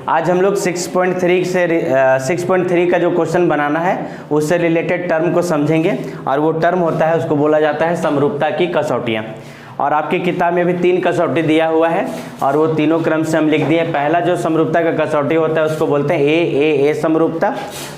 आज हम लोग 6.3 का जो क्वेश्चन बनाना है उससे रिलेटेड टर्म को समझेंगे और वो टर्म होता है, उसको बोला जाता है समरूपता की कसौटियाँ। और आपकी किताब में भी 3 कसौटी दिया हुआ है और वो तीनों क्रम से हम लिख दिए। पहला जो समरूपता का कसौटी होता है उसको बोलते हैं ए समरूपता,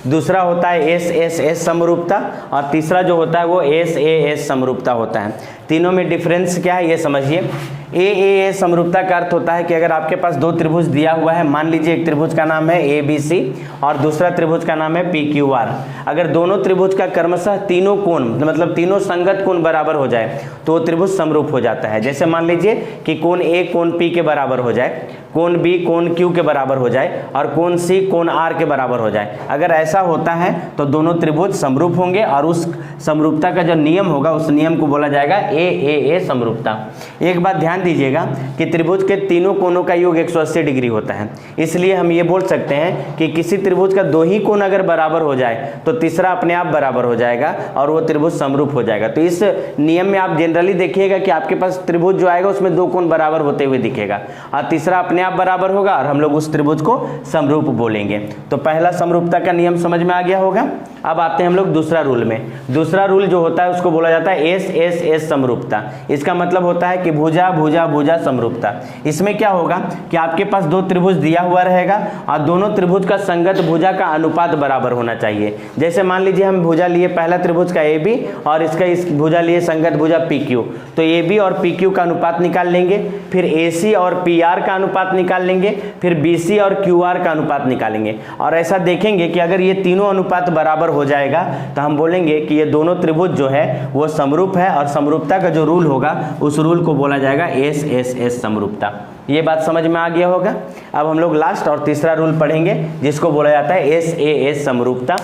दूसरा होता है एस समरूपता और तीसरा जो होता है वो एस समरूपता होता है। तीनों में डिफरेंस क्या है ये समझिए। ए समरूपता का अर्थ होता है कि अगर आपके पास 2 त्रिभुज दिया हुआ है, मान लीजिए एक त्रिभुज का नाम है ABC और दूसरा त्रिभुज का नाम है PQR। अगर दोनों त्रिभुज का क्रमशः तीनों कोण मतलब तीनों संगत कोण बराबर हो जाए तो वो त्रिभुज समरूप हो जाता है। जैसे मान लीजिए कि कोण A कोण P के बराबर हो जाए, कोण B कोण Q के बराबर हो जाए और कोण C कोण R के बराबर हो जाए। अगर ऐसा होता है तो दोनों त्रिभुज समरूप होंगे और उस समरूपता का जो नियम होगा उस नियम को बोला जाएगा ए समरूपता। एक बात ध्यान दीजिएगा कि त्रिभुज के तीनों कोणों का योग 180 डिग्री होता है, इसलिए हम ये बोल सकते हैं कि किसी त्रिभुज का 2 ही कोण अगर बराबर हो जाए तो तीसरा अपने आप बराबर हो जाएगा और वो त्रिभुज समरूप हो जाएगा। तो इस नियम में आप जनरली देखिएगा कि आपके पास त्रिभुज जो आएगा उसमें 2 कोण बराबर होते हुए दिखेगा और तीसरा अपने आप बराबर होगा और हम लोग उस त्रिभुज को समरूप बोलेंगे। तो पहला समरूपता का नियम समझ में आ गया होगा। अब आते हैं हम लोग दूसरा रूल में। दूसरा रूल जो होता है उसको बोला जाता है एस समरूपता। इसका मतलब होता है कि भुजा भुजा भुजा समरूपता। इसमें क्या होगा कि आपके पास 2 त्रिभुज दिया हुआ रहेगा और दोनों त्रिभुज का संगत भुजा का अनुपात बराबर होना चाहिए। जैसे मान लीजिए हम भुजा लिए पहला त्रिभुज का AB और इसका इस भुजा लिए संगत भुजा PQ, तो AB और PQ का अनुपात निकाल लेंगे, फिर AC और PR का अनुपात निकाल लेंगे, फिर BC और QR का अनुपात निकालेंगे और ऐसा देखेंगे कि अगर ये तीनों अनुपात बराबर हो जाएगा तो हम बोलेंगे कि ये दोनों त्रिभुज जो है वो समरूप है और समरूपता का जो रूल होगा उस रूल को बोला जाएगा एस समरूपता। ये बात समझ में आ गया होगा। अब हम लोग लास्ट और तीसरा रूल पढ़ेंगे जिसको बोला जाता है एस समरूपता।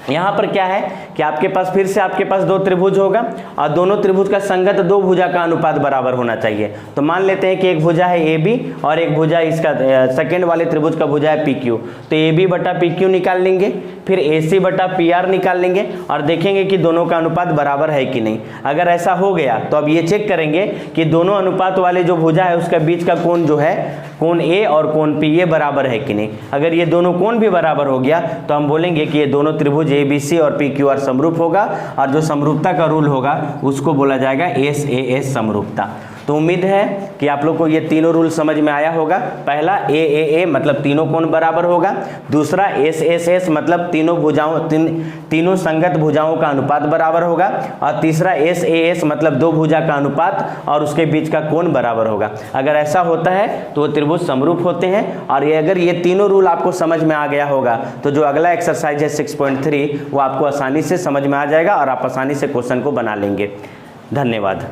यहाँ पर क्या है कि आपके पास फिर से आपके पास 2 त्रिभुज होगा और दोनों त्रिभुज का संगत 2 भुजा का अनुपात बराबर होना चाहिए। तो मान लेते हैं कि एक भुजा है AB और एक भुजा इसका सेकेंड वाले त्रिभुज का भुजा है PQ, तो AB बटा PQ निकाल लेंगे, फिर AC बटा PR निकाल लेंगे और देखेंगे कि दोनों का अनुपात बराबर है कि नहीं। अगर ऐसा हो गया तो अब ये चेक करेंगे कि दोनों अनुपात वाले जो भुजा है उसका बीच का कोण जो है कोण A और कोण P ये बराबर है कि नहीं। अगर ये दोनों कोण भी बराबर हो गया तो हम बोलेंगे कि ये दोनों त्रिभुज ABC और PQR समरूप होगा और जो समरूपता का रूल होगा उसको बोला जाएगा एस समरूपता। तो उम्मीद है कि आप लोग को ये तीनों रूल समझ में आया होगा। पहला ए मतलब तीनों कोण बराबर होगा, दूसरा एस मतलब तीनों संगत भुजाओं का अनुपात बराबर होगा और तीसरा एस मतलब 2 भुजा का अनुपात और उसके बीच का कोण बराबर होगा। अगर ऐसा होता है तो वो त्रिभुज समरूप होते हैं और ये अगर ये तीनों रूल आपको समझ में आ गया होगा तो जो अगला एक्सरसाइज है 6.3 वो आपको आसानी से समझ में आ जाएगा और आप आसानी से क्वेश्चन को बना लेंगे। धन्यवाद।